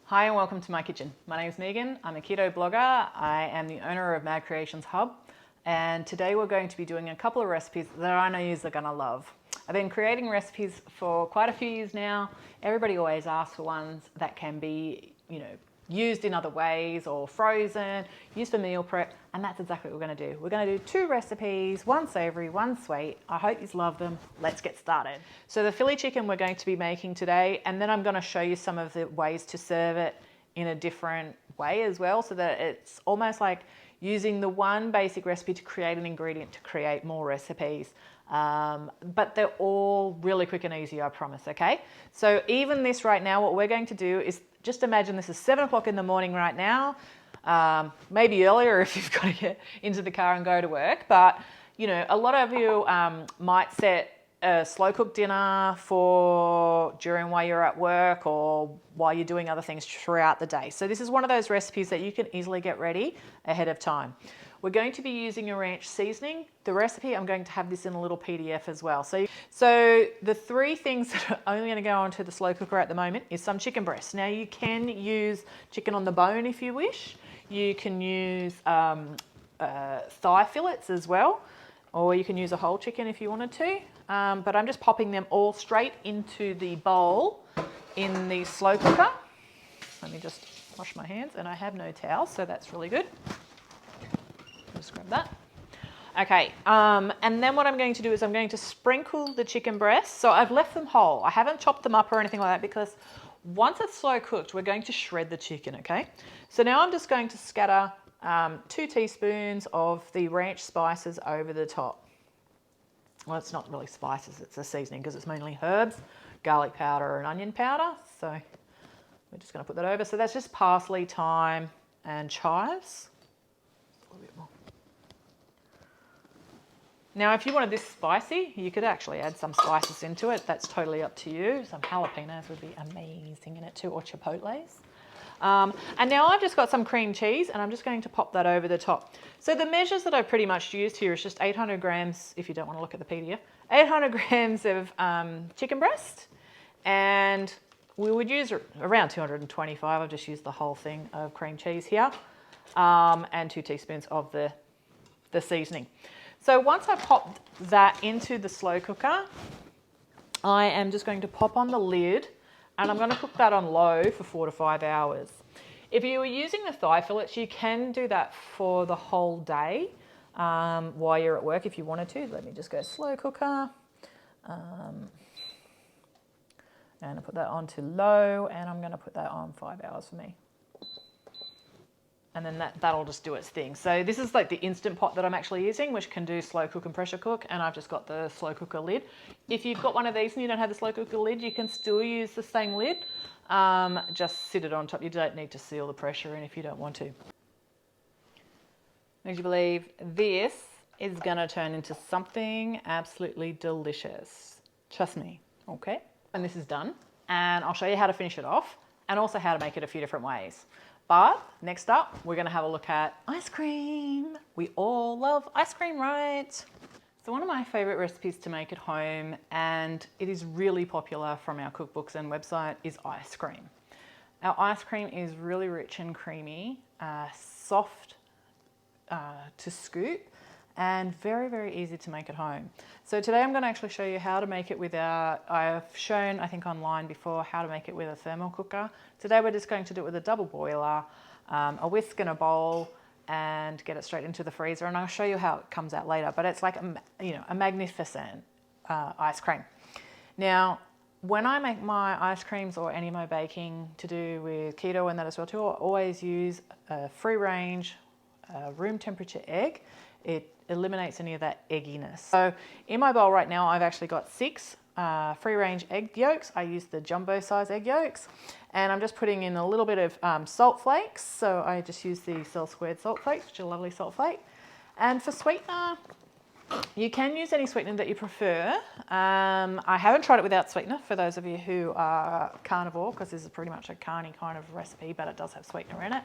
Hi and welcome to my kitchen. My name is Megan. I'm a keto blogger. I am the owner of Mad Creations Hub, and today we're going to be doing a couple of recipes that I know you're going to love. I've been creating recipes for quite a few years now. Everybody always asks for ones that can be, used in other ways or frozen, used for meal prep, and that's exactly what we're going to do. We're going to do two recipes, one savory, one sweet. I hope you love them. Let's get started. So the Philly chicken we're going to be making today, and then I'm going to show you some of the ways to serve it in a different way as well, so that it's almost like using the one basic recipe to create an ingredient to create more recipes. But they're all really quick and easy, I promise, okay? So even this right now, what we're going to do is just imagine this is 7 o'clock in the morning right now, maybe earlier if you've got to get into the car and go to work. But, a lot of you might set a slow cook dinner for during while you're at work or while you're doing other things throughout the day. So this is one of those recipes that you can easily get ready ahead of time. We're going to be using a ranch seasoning. The recipe, I'm going to have this in a little PDF as well. So the three things that are only going to go onto the slow cooker at the moment is some chicken breasts. Now you can use chicken on the bone if you wish. You can use thigh fillets as well, or you can use a whole chicken if you wanted to. But I'm just popping them all straight into the bowl in the slow cooker. Let me just wash my hands, and I have no towels, so that's really good. Just grab that. Okay, and then what I'm going to do is I'm going to sprinkle the chicken breasts. So I've left them whole. I haven't chopped them up or anything like that because once it's slow cooked, we're going to shred the chicken, okay? So now I'm just going to scatter 2 teaspoons of the ranch spices over the top. Well, it's not really spices, it's a seasoning because it's mainly herbs, garlic powder and onion powder. So we're just going to put that over. So that's just parsley, thyme and chives. A little bit more. Now, if you wanted this spicy, you could actually add some spices into it. That's totally up to you. Some jalapenos would be amazing in it too, or chipotles. And now I've just got some cream cheese, and I'm just going to pop that over the top. So the measures that I've pretty much used here is just 800 grams, if you don't want to look at the PDF, 800 grams of chicken breast, and we would use around 225. I've just used the whole thing of cream cheese here, and 2 teaspoons of the seasoning. So once I pop that into the slow cooker, I am just going to pop on the lid, and I'm going to cook that on low for 4 to 5 hours. If you were using the thigh fillets, you can do that for the whole day while you're at work if you wanted to. Let me just go slow cooker. And I put that on to low, and I'm going to put that on 5 hours for me. And then that'll just do its thing. So this is like the Instant Pot that I'm actually using, which can do slow cook and pressure cook, and I've just got the slow cooker lid. If you've got one of these and you don't have the slow cooker lid, you can still use the same lid. Just sit it on top. You don't need to seal the pressure in if you don't want to. Would you believe this is gonna turn into something absolutely delicious? Trust me, okay? And this is done, and I'll show you how to finish it off and also how to make it a few different ways. But next up, we're going to have a look at ice cream. We all love ice cream, right? So one of my favorite recipes to make at home, and it is really popular from our cookbooks and website, is ice cream. Our ice cream is really rich and creamy, soft to scoop, and very, very easy to make at home. So today I'm going to actually show you how to make it I've shown, I think online before, how to make it with a thermal cooker. Today we're just going to do it with a double boiler, a whisk and a bowl, and get it straight into the freezer. And I'll show you how it comes out later, but it's like a magnificent ice cream. Now, when I make my ice creams or any of my baking to do with keto and that as well too, I always use a free range, room temperature egg. It eliminates any of that egginess. So in my bowl right now, I've actually got 6 free-range egg yolks. I use the jumbo size egg yolks, and I'm just putting in a little bit of salt flakes. So I just use the Cell Squared salt flakes, which are a lovely salt flake. And for sweetener, you can use any sweetener that you prefer. I haven't tried it without sweetener for those of you who are carnivore, because this is pretty much a carny kind of recipe, but it does have sweetener in it.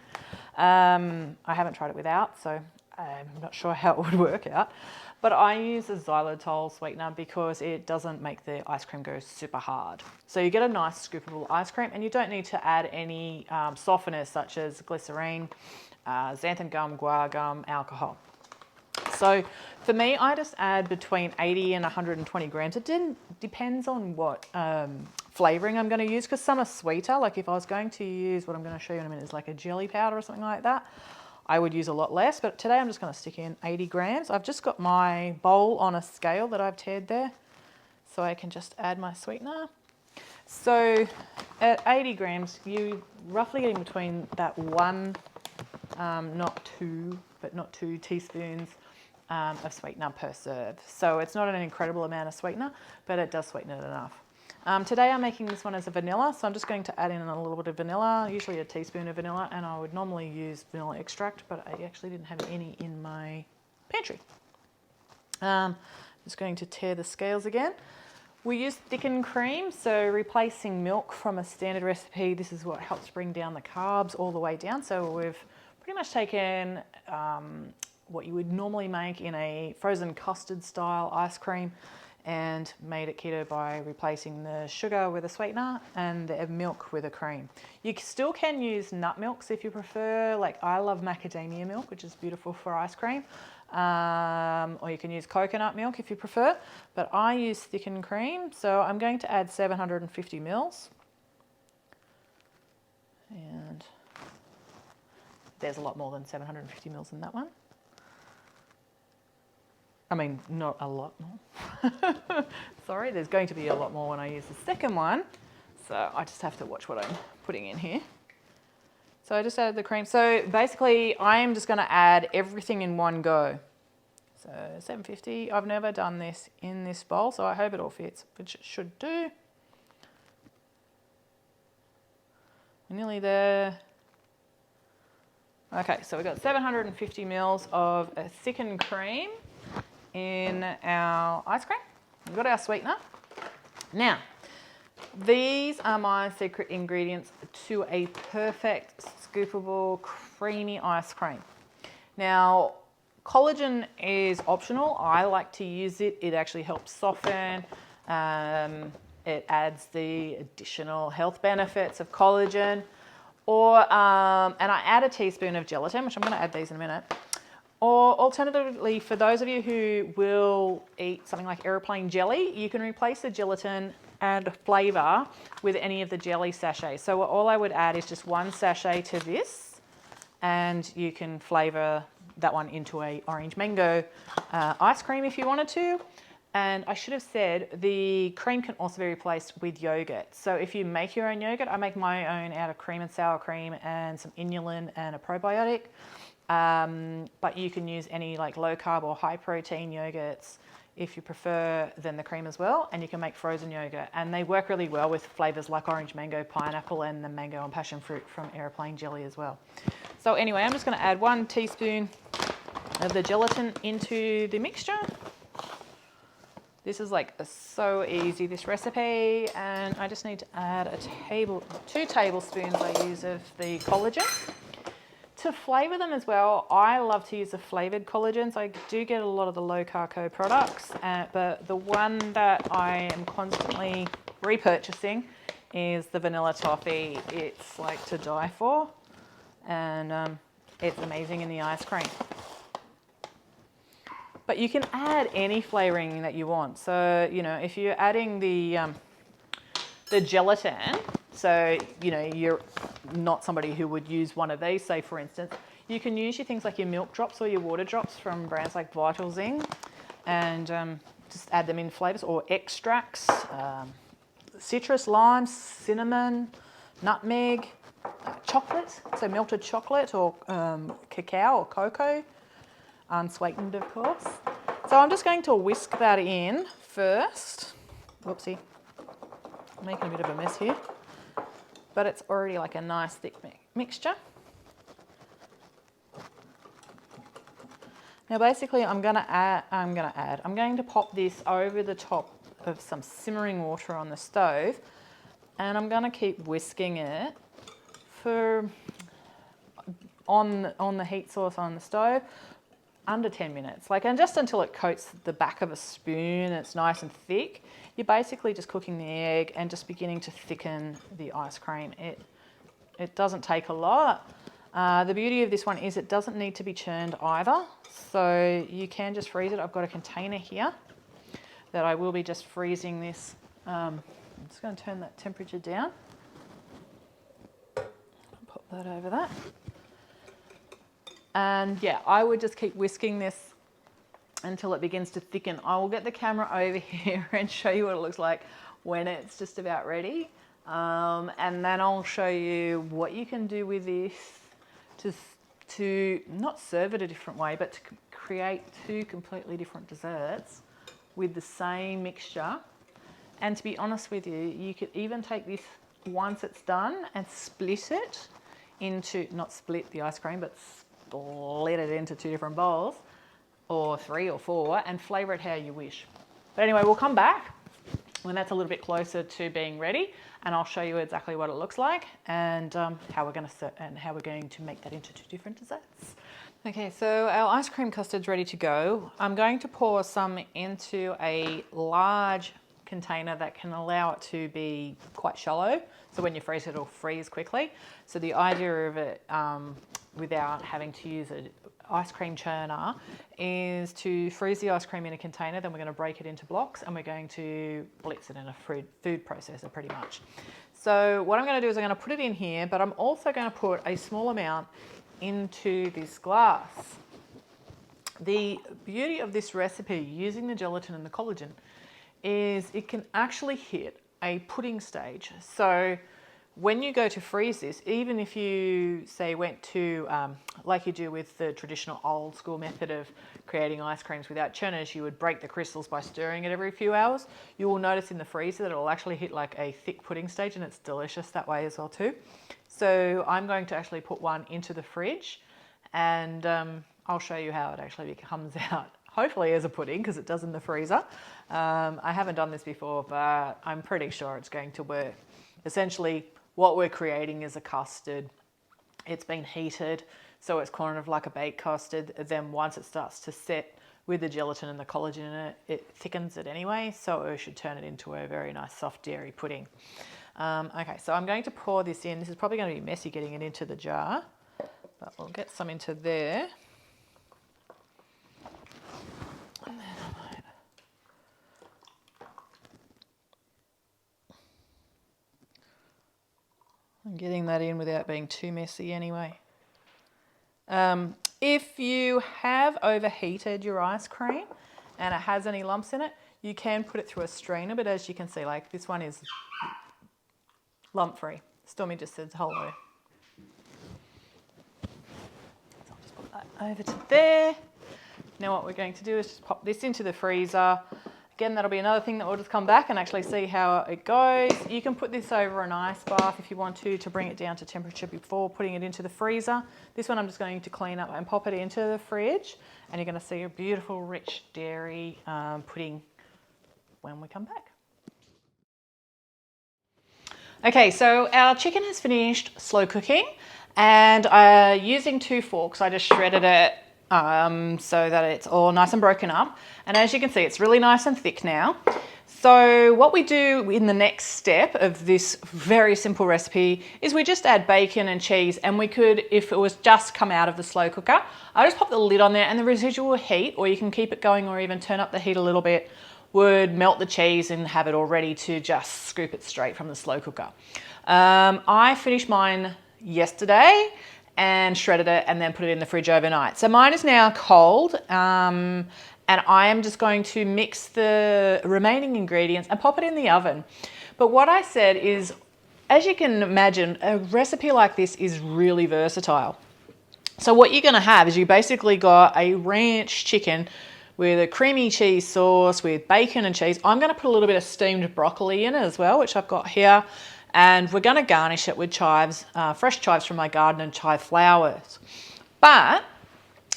I haven't tried it without, so I'm not sure how it would work out, but I use a xylitol sweetener because it doesn't make the ice cream go super hard. So you get a nice scoopable ice cream, and you don't need to add any softeners such as glycerine, xanthan gum, guar gum, alcohol. So for me, I just add between 80 and 120 grams. It depends on what flavouring I'm going to use, because some are sweeter. Like if I was going to use, what I'm going to show you in a minute is like a jelly powder or something like that, I would use a lot less. But today I'm just going to stick in 80 grams. I've just got my bowl on a scale that I've tared there, so I can just add my sweetener. So at 80 grams, you roughly getting between that one, not two teaspoons of sweetener per serve. So it's not an incredible amount of sweetener, but it does sweeten it enough. Today I'm making this one as a vanilla, so I'm just going to add in a little bit of vanilla, usually a teaspoon of vanilla, and I would normally use vanilla extract, but I actually didn't have any in my pantry. Just going to tear the scales again. We use thickened cream, so replacing milk from a standard recipe, this is what helps bring down the carbs all the way down. So we've pretty much taken what you would normally make in a frozen custard style ice cream and made it keto by replacing the sugar with a sweetener and the milk with a cream. You still can use nut milks if you prefer. Like I love macadamia milk, which is beautiful for ice cream. Or you can use coconut milk if you prefer, but I use thickened cream. So I'm going to add 750 mils. And there's a lot more than 750 mils in that one. I mean, not a lot more. Sorry, there's going to be a lot more when I use the second one. So I just have to watch what I'm putting in here. So I just added the cream. So basically, I am just going to add everything in one go. So 750. I've never done this in this bowl, so I hope it all fits, which it should do. We're nearly there. Okay, so we've got 750 mils of a thickened cream in our ice cream. We've got our sweetener. Now, these are my secret ingredients to a perfect scoopable creamy ice cream. Now, collagen is optional. I like to use it. It actually helps soften. It adds the additional health benefits of collagen. And I add a teaspoon of gelatin, which I'm going to add these in a minute. Or alternatively, for those of you who will eat something like aeroplane jelly, you can replace the gelatin and flavour with any of the jelly sachets. So all I would add is just one sachet to this, and you can flavour that one into a orange mango ice cream if you wanted to. And I should have said the cream can also be replaced with yogurt. So if you make your own yogurt, I make my own out of cream and sour cream and some inulin and a probiotic. But you can use any like low carb or high protein yogurts if you prefer than the cream as well. And you can make frozen yogurt, and they work really well with flavors like orange mango, pineapple, and the mango and passion fruit from aeroplane jelly as well. So anyway, I'm just going to add 1 teaspoon of the gelatin into the mixture. This is like so easy, this recipe, and I just need to add 2 tablespoons I use of the collagen. To flavour them as well, I love to use the flavoured collagens. I do get a lot of the low carb products, but the one that I am constantly repurchasing is the vanilla toffee. It's like to die for, and it's amazing in the ice cream. But you can add any flavouring that you want. So, you know, if you're adding the gelatin, so, you know, you're not somebody who would use one of these, say for instance, you can use your things like your milk drops or your water drops from brands like Vital Zing, and just add them in flavours, or extracts, citrus, lime, cinnamon, nutmeg, chocolate, so melted chocolate or cacao or cocoa, unsweetened of course. So I'm just going to whisk that in first. Whoopsie, I'm making a bit of a mess here, but it's already like a nice thick mixture. Now basically I'm going to pop this over the top of some simmering water on the stove, and I'm going to keep whisking it for on the heat source on the stove under 10 minutes, and just until it coats the back of a spoon, it's nice and thick. You're basically just cooking the egg and just beginning to thicken the ice cream. It doesn't take a lot. The beauty of this one is it doesn't need to be churned either, so you can just freeze it. I've got a container here that I will be just freezing this. I'm just going to turn that temperature down. Pop that over that. And yeah, I would just keep whisking this until it begins to thicken. I will get the camera over here and show you what it looks like when it's just about ready. And then I'll show you what you can do with this to not serve it a different way, but to create two completely different desserts with the same mixture. And to be honest with you, you could even take this once it's done and split it into, not split the ice cream, but split it into two different bowls, or 3 or 4, and flavour it how you wish. But anyway, we'll come back when that's a little bit closer to being ready, and I'll show you exactly what it looks like and how we're going to make that into two different desserts. Okay, so our ice cream custard's ready to go. I'm going to pour some into a large container that can allow it to be quite shallow, so when you freeze it, it'll freeze quickly. So the idea of it, without having to use an ice cream churner, is to freeze the ice cream in a container, then we're going to break it into blocks and we're going to blitz it in a food processor pretty much. So what I'm going to do is I'm going to put it in here, but I'm also going to put a small amount into this glass. The beauty of this recipe using the gelatin and the collagen is it can actually hit a pudding stage. So when you go to freeze this, even if you say went to, like you do with the traditional old school method of creating ice creams without churners, you would break the crystals by stirring it every few hours. You will notice in the freezer that it will actually hit like a thick pudding stage, and it's delicious that way as well too. So I'm going to actually put one into the fridge, and I'll show you how it actually comes out. Hopefully as a pudding, because it does in the freezer. I haven't done this before, but I'm pretty sure it's going to work. Essentially, what we're creating is a custard. It's been heated, so it's kind of like a baked custard. Then once it starts to set with the gelatin and the collagen in it, it thickens it anyway, so it should turn it into a very nice soft dairy pudding. Okay, so I'm going to pour this in. This is probably going to be messy getting it into the jar, but we'll get some into there. And then I'm getting that in without being too messy anyway. If you have overheated your ice cream and it has any lumps in it, you can put it through a strainer, but as you can see, like this one is lump free. Stormy just says hello. So I'll just put that over to there. Now what we're going to do is just pop this into the freezer. Again, that'll be another thing that we'll just come back and actually see how it goes. You can put this over an ice bath if you want to bring it down to temperature before putting it into the freezer. This one I'm just going to clean up and pop it into the fridge, and you're going to see a beautiful rich dairy pudding when we come back. Okay, so our chicken has finished slow cooking, and using 2 forks, I just shredded it so that it's all nice and broken up. And as you can see, it's really nice and thick now. So what we do in the next step of this very simple recipe is we just add bacon and cheese, and we could, if it was just come out of the slow cooker, I just pop the lid on there, and the residual heat, or you can keep it going or even turn up the heat a little bit, would melt the cheese and have it all ready to just scoop it straight from the slow cooker. I finished mine yesterday and shredded it and then put it in the fridge overnight. So mine is now cold, and I am just going to mix the remaining ingredients and pop it in the oven. But what I said is, as you can imagine, a recipe like this is really versatile. So what you're gonna have is you basically got a ranch chicken with a creamy cheese sauce with bacon and cheese. I'm gonna put a little bit of steamed broccoli in it as well, which I've got here. And we're gonna garnish it with chives, fresh chives from my garden and chive flowers. But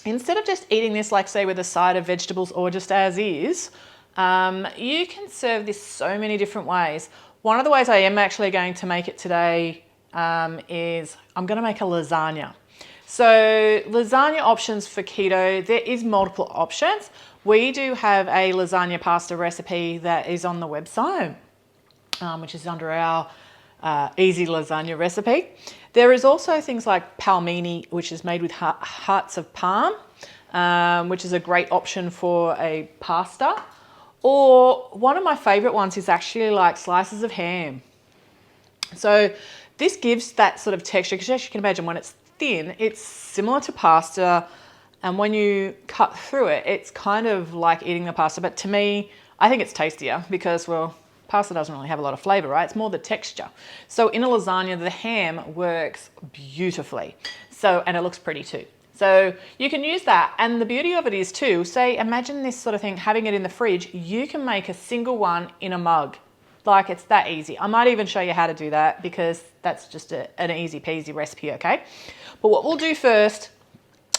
instead of just eating this, like say with a side of vegetables or just as is, you can serve this so many different ways. One of the ways I am actually going to make it today is I'm gonna make a lasagna. So lasagna options for keto, there is multiple options. We do have a lasagna pasta recipe that is on the website, which is under our easy lasagna recipe. There is also things like palmini, which is made with hearts of parm, which is a great option for a pasta. Or one of my favorite ones is actually like slices of ham. So this gives that sort of texture, because as you can imagine, when it's thin, it's similar to pasta. And when you cut through it, it's kind of like eating the pasta. But to me, I think it's tastier because, well, pasta doesn't really have a lot of flavor, right? It's more the texture. So in a lasagna, the ham works beautifully. So, and it looks pretty too. So you can use that. And the beauty of it is too, say, imagine this sort of thing, having it in the fridge, you can make a single one in a mug. Like, it's that easy. I might even show you how to do that because that's just an easy peasy recipe, okay? But what we'll do first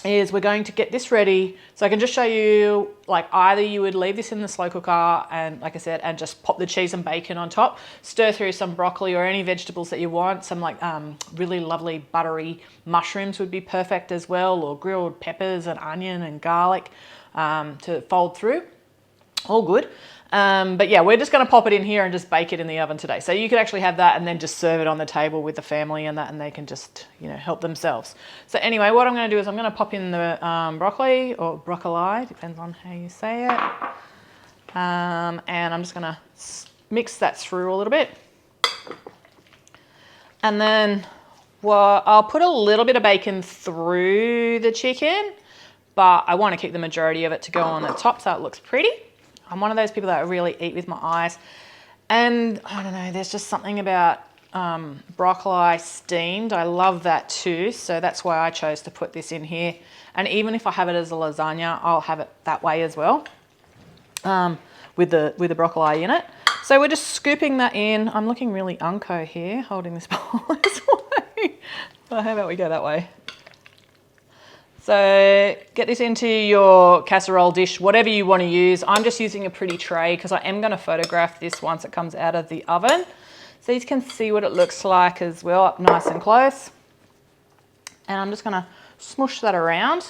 is we're going to get this ready. So I can just show you, like, either you would leave this in the slow cooker and, like I said, and just pop the cheese and bacon on top, stir through some broccoli or any vegetables that you want. Some like really lovely buttery mushrooms would be perfect as well, or grilled peppers and onion and garlic to fold through. All good. But yeah, we're just going to pop it in here and just bake it in the oven today. So you could actually have that and then just serve it on the table with the family and that, and they can just, you know, help themselves. So anyway, what I'm going to do is I'm going to pop in the broccoli, or broccoli, depends on how you say it. And I'm just going to mix that through a little bit. And then, well, I'll put a little bit of bacon through the chicken, but I want to keep the majority of it to go on the top so it looks pretty. I'm one of those people that really eat with my eyes. And I don't know, there's just something about broccoli steamed. I love that too. So that's why I chose to put this in here. And even if I have it as a lasagna, I'll have it that way as well, with the broccoli in it. So we're just scooping that in. I'm looking really unco here, holding this bowl this way. Well, how about we go that way? So get this into your casserole dish, whatever you want to use. I'm just using a pretty tray because I am going to photograph this once it comes out of the oven. So you can see what it looks like as well, up nice and close. And I'm just going to smoosh that around.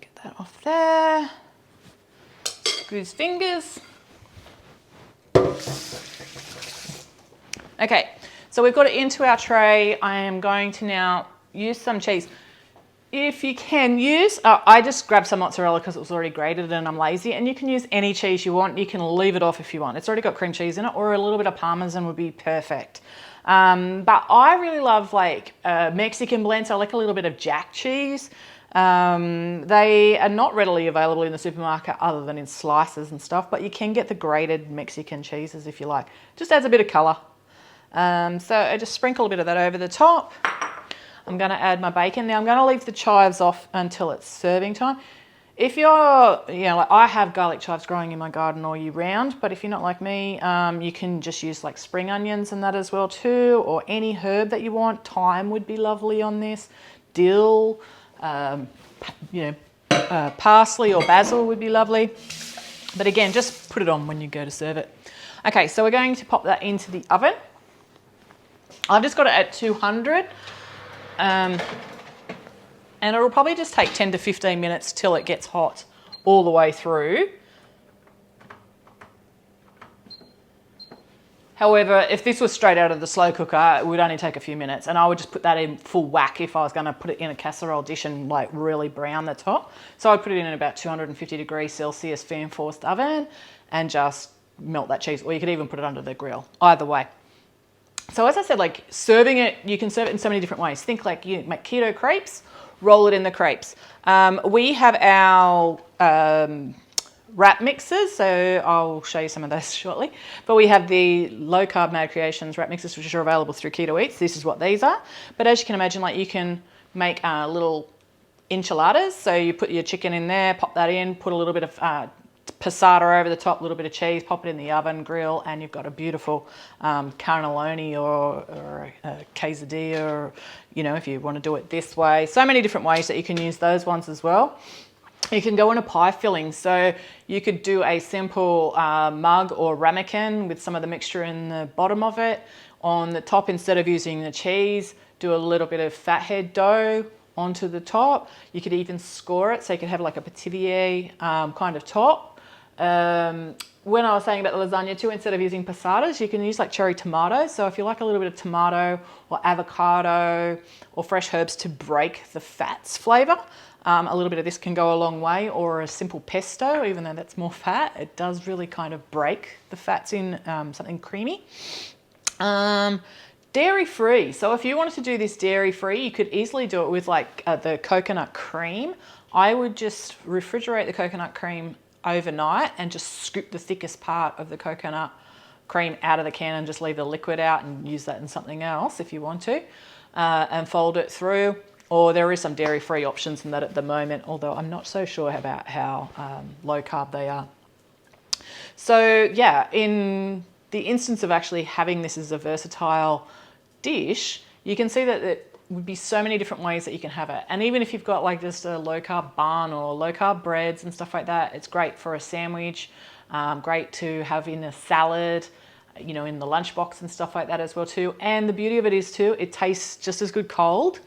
Get that off there. Squeeze fingers. Okay, so we've got it into our tray. I am going to now use some cheese. If you can use, I just grabbed some mozzarella because it was already grated and I'm lazy, and you can use any cheese you want. You can leave it off if you want. It's already got cream cheese in it, or a little bit of Parmesan would be perfect. But I really love like Mexican blends. So I like a little bit of jack cheese. They are not readily available in the supermarket other than in slices and stuff, but you can get the grated Mexican cheeses if you like. Just adds a bit of color. So I just sprinkle a bit of that over the top. I'm going to add my bacon. Now I'm going to leave the chives off until it's serving time. If you're, you know, like I have garlic chives growing in my garden all year round, but if you're not like me, you can just use like spring onions and that as well too, or any herb that you want. Thyme would be lovely on this. Dill, parsley or basil would be lovely. But again, just put it on when you go to serve it. Okay, so we're going to pop that into the oven. I've just got it at 200. And it'll probably just take 10 to 15 minutes till it gets hot all the way through. However, if this was straight out of the slow cooker, it would only take a few minutes, and I would just put that in full whack if I was going to put it in a casserole dish and like really brown the top. So I'd put it in about 250 degrees Celsius fan forced oven and just melt that cheese, or you could even put it under the grill, either way. So as I said, like serving it, you can serve it in so many different ways. Think like you make keto crepes, roll it in the crepes. We have our wrap mixers, so I'll show you some of those shortly. But we have the low carb Mad Creations wrap mixers, which are available through Keto Eats. This is what these are. But as you can imagine, like you can make little enchiladas. So you put your chicken in there, pop that in, put a little bit of passata over the top, a little bit of cheese, pop it in the oven, grill, and you've got a beautiful cannelloni or a quesadilla, or, you know, if you want to do it this way. So many different ways that you can use those ones as well. You can go in a pie filling. So you could do a simple mug or ramekin with some of the mixture in the bottom of it. On the top, instead of using the cheese, do a little bit of fathead dough onto the top. You could even score it, so you could have like a patillier kind of top. When I was saying about the lasagna too, instead of using passatas, you can use like cherry tomatoes. So if you like a little bit of tomato or avocado or fresh herbs to break the fats flavor, a little bit of this can go a long way, or a simple pesto, even though that's more fat, it does really kind of break the fats in something creamy. Dairy free. So if you wanted to do this dairy free, you could easily do it with like the coconut cream. I would just refrigerate the coconut cream overnight and just scoop the thickest part of the coconut cream out of the can and just leave the liquid out and use that in something else if you want to, and fold it through. Or there is some dairy-free options in that at the moment, although I'm not so sure about how low carb they are. So yeah, in the instance of actually having this as a versatile dish, you can see that it would be so many different ways that you can have it. And even if you've got like just a low carb bun or low carb breads and stuff like that, it's great for a sandwich, great to have in a salad, you know, in the lunchbox and stuff like that as well too. And the beauty of it is too, it tastes just as good cold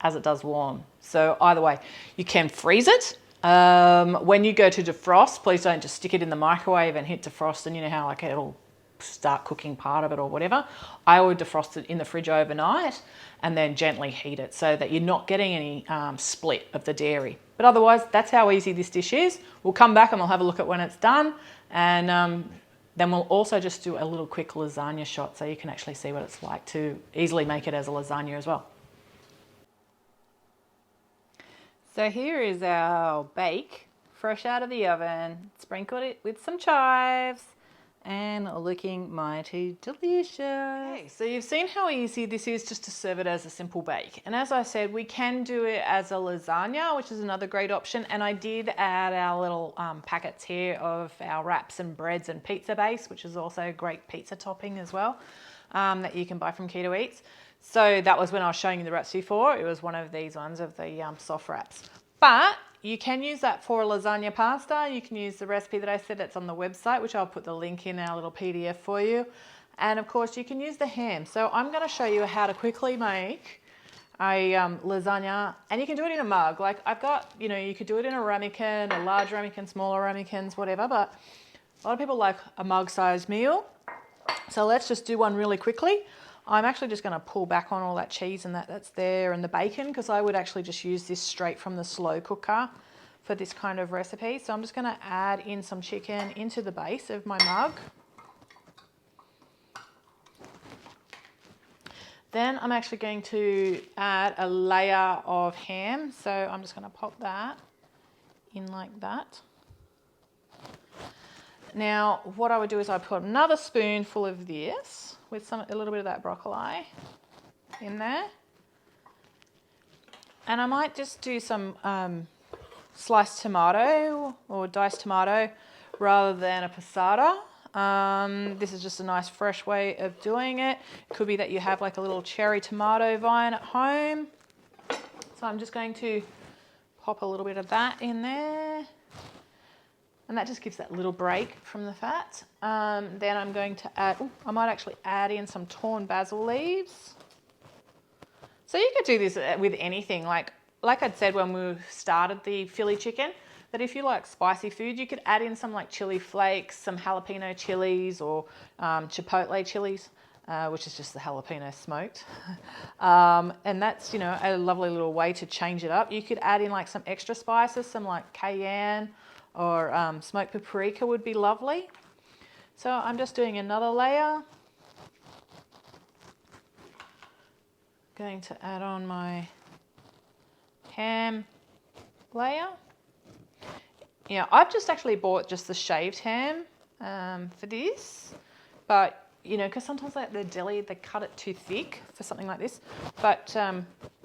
as it does warm. So either way, you can freeze it. When you go to defrost, please don't just stick it in the microwave and hit defrost, and you know how like it'll start cooking part of it or whatever. I would defrost it in the fridge overnight and then gently heat it so that you're not getting any split of the dairy. But otherwise, that's how easy this dish is. We'll come back and we'll have a look at when it's done, and then we'll also just do a little quick lasagna shot so you can actually see what it's like to easily make it as a lasagna as well. So here is our bake, fresh out of the oven, sprinkled it with some chives, and looking mighty delicious. Okay, so you've seen how easy this is just to serve it as a simple bake. And as I said, we can do it as a lasagna, which is another great option. And I did add our little packets here of our wraps and breads and pizza base, which is also a great pizza topping as well, that you can buy from Keto Eats. So that was when I was showing you the recipe for. It was one of these ones of the soft wraps. But you can use that for a lasagna pasta. You can use the recipe that I said that's on the website, which I'll put the link in our little PDF for you. And of course, you can use the ham. So I'm going to show you how to quickly make a lasagna, and you can do it in a mug. Like I've got, you know, you could do it in a ramekin, a large ramekin, smaller ramekins, whatever. But a lot of people like a mug-sized meal. So let's just do one really quickly. I'm actually just going to pull back on all that cheese and that's there and the bacon, because I would actually just use this straight from the slow cooker for this kind of recipe. So I'm just going to add in some chicken into the base of my mug. Then I'm actually going to add a layer of ham. So I'm just going to pop that in like that. Now, what I would do is I put another spoonful of this with a little bit of that broccoli in there. And I might just do some sliced tomato or diced tomato rather than a passata. This is just a nice fresh way of doing it. It could be that you have like a little cherry tomato vine at home. So I'm just going to pop a little bit of that in there. And that just gives that little break from the fat. Then I'm going to add, I might actually add in some torn basil leaves. So you could do this with anything. Like I'd said when we started the Philly chicken, that if you like spicy food, you could add in some like chili flakes, some jalapeno chilies, or chipotle chilies, which is just the jalapeno smoked. And that's, you know, a lovely little way to change it up. You could add in like some extra spices, some like cayenne, or smoked paprika would be lovely. So I'm just doing another layer. Going to add on my ham layer. Yeah, I've just actually bought just the shaved ham for this, but you know, because sometimes like the deli, they cut it too thick for something like this. But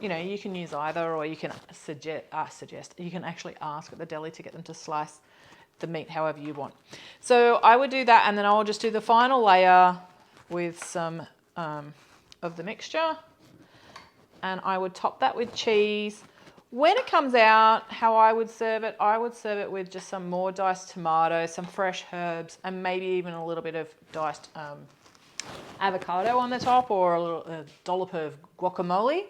you know, you can use either, or you can suggest. You can actually ask at the deli to get them to slice the meat however you want. So I would do that, and then I'll just do the final layer with some of the mixture, and I would top that with cheese. When it comes out, how I would serve it with just some more diced tomatoes, some fresh herbs, and maybe even a little bit of diced avocado on the top, or a dollop of guacamole.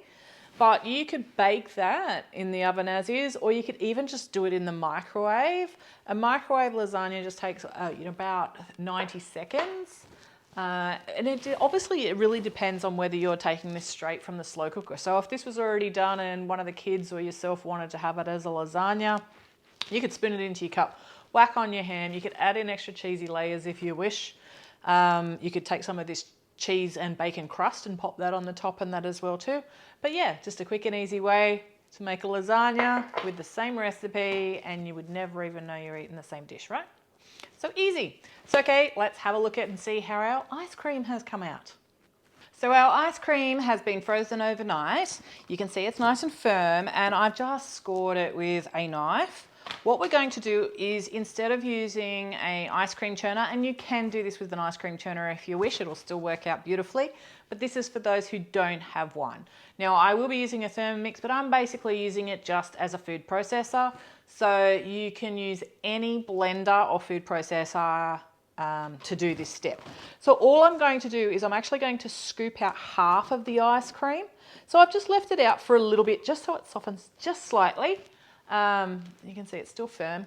But you could bake that in the oven as is, or you could even just do it in the microwave. A microwave lasagna just takes about 90 seconds. And obviously it really depends on whether you're taking this straight from the slow cooker. So if this was already done and one of the kids or yourself wanted to have it as a lasagna, you could spoon it into your cup, whack on your hand. You could add in extra cheesy layers if you wish. You could take some of this cheese and bacon crust and pop that on the top and that as well too. But yeah, just a quick and easy way to make a lasagna with the same recipe, and you would never even know you're eating the same dish, right? So easy. So okay, let's have a look at and see how our ice cream has come out. So our ice cream has been frozen overnight. You can see it's nice and firm, and I've just scored it with a knife. What we're going to do is, instead of using an ice cream churner, and you can do this with an ice cream churner if you wish, it'll still work out beautifully, but this is for those who don't have one. Now I will be using a Thermomix, but I'm basically using it just as a food processor. So you can use any blender or food processor to do this step. So all I'm going to do is I'm actually going to scoop out half of the ice cream. So I've just left it out for a little bit, just so it softens just slightly. You can see it's still firm.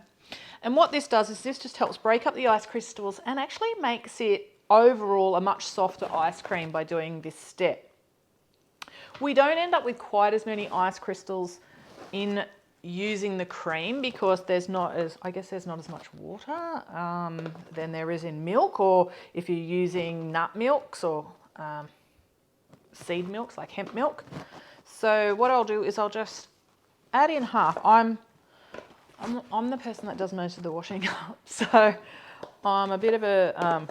And what this does is this just helps break up the ice crystals and actually makes it overall a much softer ice cream by doing this step. We don't end up with quite as many ice crystals in using the cream because there's not as much water than there is in milk, or if you're using nut milks or seed milks like hemp milk. So what I'll do is I'll just add in half. I'm the person that does most of the washing up, so I'm a bit of a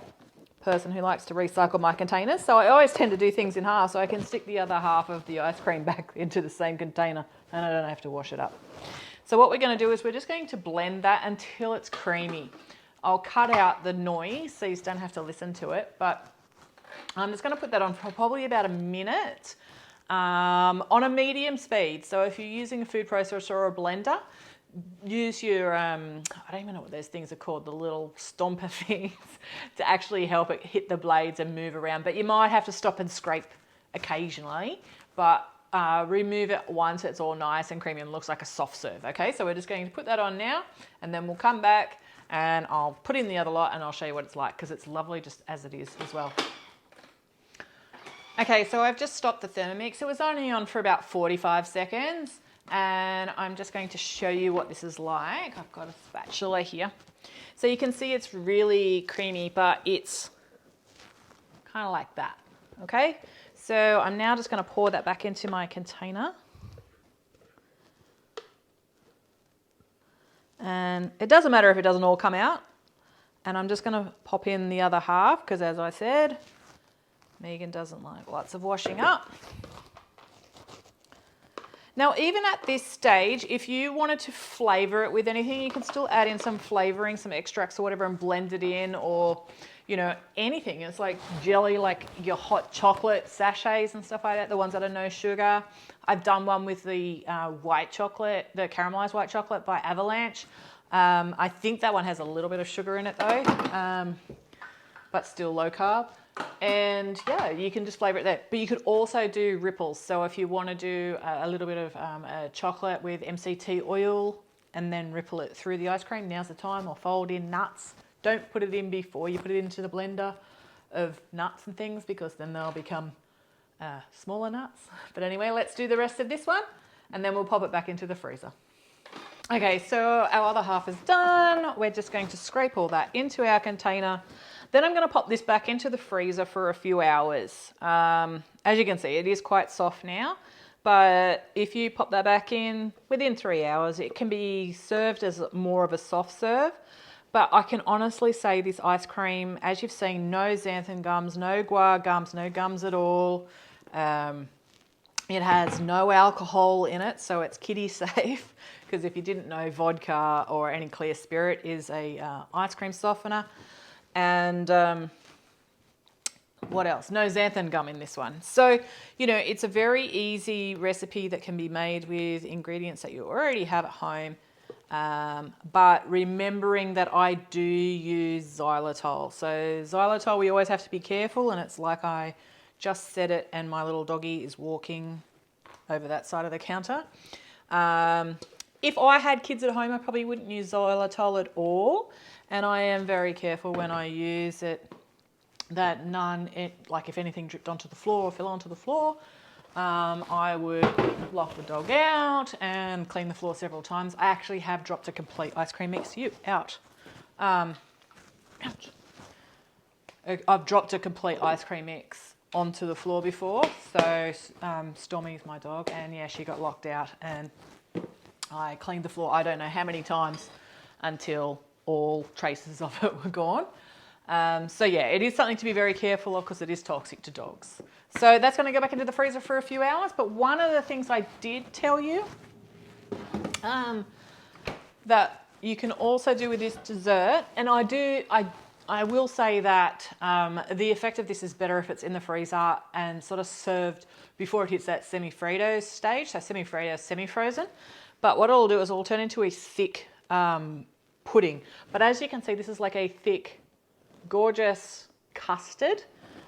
person who likes to recycle my containers, so I always tend to do things in half so I can stick the other half of the ice cream back into the same container and I don't have to wash it up. So what we're going to do is we're just going to blend that until it's creamy. I'll cut out the noise so you don't have to listen to it, but I'm just going to put that on for probably about a minute on a medium speed. So if you're using a food processor or a blender, use your, I don't even know what those things are called, the little stomper things to actually help it hit the blades and move around. But you might have to stop and scrape occasionally, but remove it once it's all nice and creamy and looks like a soft serve. Okay, so we're just going to put that on now, and then we'll come back and I'll put in the other lot and I'll show you what it's like, because it's lovely just as it is as well. Okay, so I've just stopped the Thermomix. It was only on for about 45 seconds. And I'm just going to show you what this is like. I've got a spatula here. So you can see it's really creamy, but it's kind of like that, okay? So I'm now just going to pour that back into my container. And it doesn't matter if it doesn't all come out. And I'm just going to pop in the other half because, as I said, Megan doesn't like lots of washing up. Now, even at this stage, if you wanted to flavour it with anything, you can still add in some flavouring, some extracts or whatever, and blend it in, or, you know, anything. It's like jelly, like your hot chocolate sachets and stuff like that, the ones that are no sugar. I've done one with the white chocolate, the caramelised white chocolate by Avalanche. I think that one has a little bit of sugar in it though, but still low carb. And yeah, you can just flavour it there. But you could also do ripples. So if you want to do a little bit of chocolate with MCT oil and then ripple it through the ice cream, now's the time. Or fold in nuts. Don't put it in before you put it into the blender of nuts and things, because then they'll become smaller nuts. But anyway, let's do the rest of this one and then we'll pop it back into the freezer. Okay, so our other half is done. We're just going to scrape all that into our container. Then I'm going to pop this back into the freezer for a few hours. As you can see, it is quite soft now, but if you pop that back in within 3 hours, it can be served as more of a soft serve. But I can honestly say this ice cream, as you've seen, no xanthan gums, no guar gums, no gums at all. It has no alcohol in it, so it's kiddie safe, because if you didn't know, vodka or any clear spirit is a ice cream softener. And what else? No xanthan gum in this one. So, you know, it's a very easy recipe that can be made with ingredients that you already have at home. But remembering that I do use xylitol. So xylitol, we always have to be careful, and it's like I just said it and my little doggy is walking over that side of the counter. If I had kids at home, I probably wouldn't use xylitol at all. And I am very careful when I use it that like if anything dripped onto the floor or fell onto the floor, I would lock the dog out and clean the floor several times. I actually have dropped a complete ice cream mix. Ouch. I've dropped a complete ice cream mix onto the floor before. So Stormy's my dog, and yeah, she got locked out, and I cleaned the floor I don't know how many times until all traces of it were gone. So yeah, it is something to be very careful of because it is toxic to dogs. So that's going to go back into the freezer for a few hours. But one of the things I did tell you that you can also do with this dessert, and I will say that the effect of this is better if it's in the freezer and sort of served before it hits that semi-Frito stage. So semi-Frito, semi-frozen. But what it'll do is it'll turn into a thick pudding. But as you can see, this is like a thick, gorgeous custard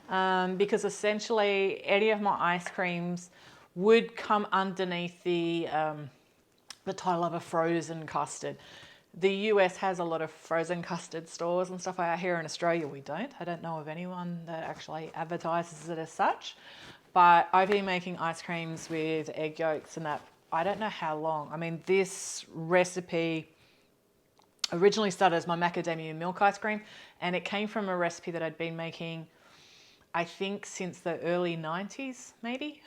because essentially any of my ice creams would come underneath the title of a frozen custard. The US has a lot of frozen custard stores and stuff like that. Here in Australia, we don't. I don't know of anyone that actually advertises it as such. But I've been making ice creams with egg yolks and that, I don't know how long. I mean, this recipe originally started as my macadamia milk ice cream, and it came from a recipe that I'd been making, I think, since the early 90s, maybe.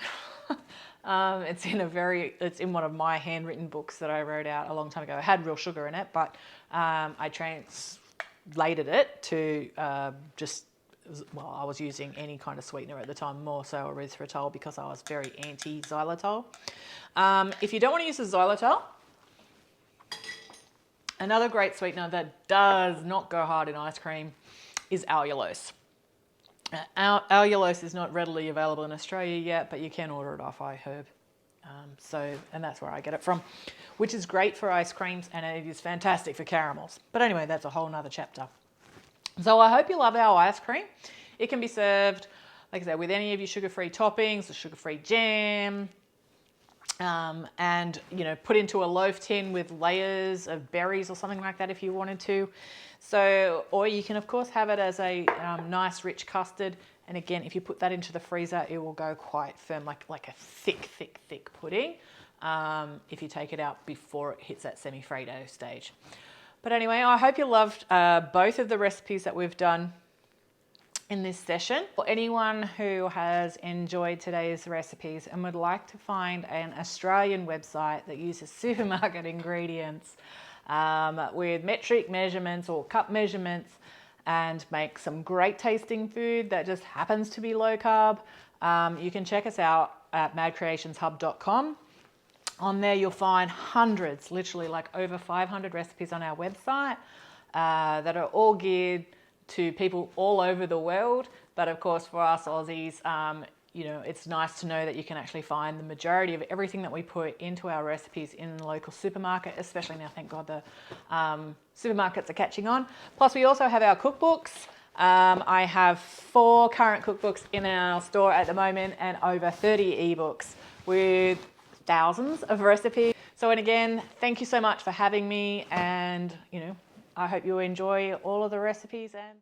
It's in one of my handwritten books that I wrote out a long time ago. It had real sugar in it, but I translated it to I was using any kind of sweetener at the time, more so erythritol, because I was very anti-xylitol. If you don't want to use the xylitol, another great sweetener that does not go hard in ice cream is allulose. Allulose is not readily available in Australia yet, but you can order it off iHerb. And that's where I get it from, which is great for ice creams, and it is fantastic for caramels. But anyway, that's a whole nother chapter. So I hope you love our ice cream. It can be served, like I said, with any of your sugar-free toppings, the sugar-free jam, and put into a loaf tin with layers of berries or something like that if you wanted to. So, or you can of course have it as a nice rich custard, and again, if you put that into the freezer, it will go quite firm, like a thick pudding, if you take it out before it hits that semi-Frito stage. But anyway, I hope you loved both of the recipes that we've done in this session. For anyone who has enjoyed today's recipes and would like to find an Australian website that uses supermarket ingredients with metric measurements or cup measurements and make some great tasting food that just happens to be low carb, you can check us out at madcreationshub.com. On there you'll find hundreds, literally like over 500 recipes on our website that are all geared to people all over the world. But of course for us Aussies, it's nice to know that you can actually find the majority of everything that we put into our recipes in the local supermarket, especially now, thank God, the supermarkets are catching on. Plus we also have our cookbooks. I have 4 current cookbooks in our store at the moment and over 30 ebooks with thousands of recipes. So, and again, thank you so much for having me, and I hope you enjoy all of the recipes. And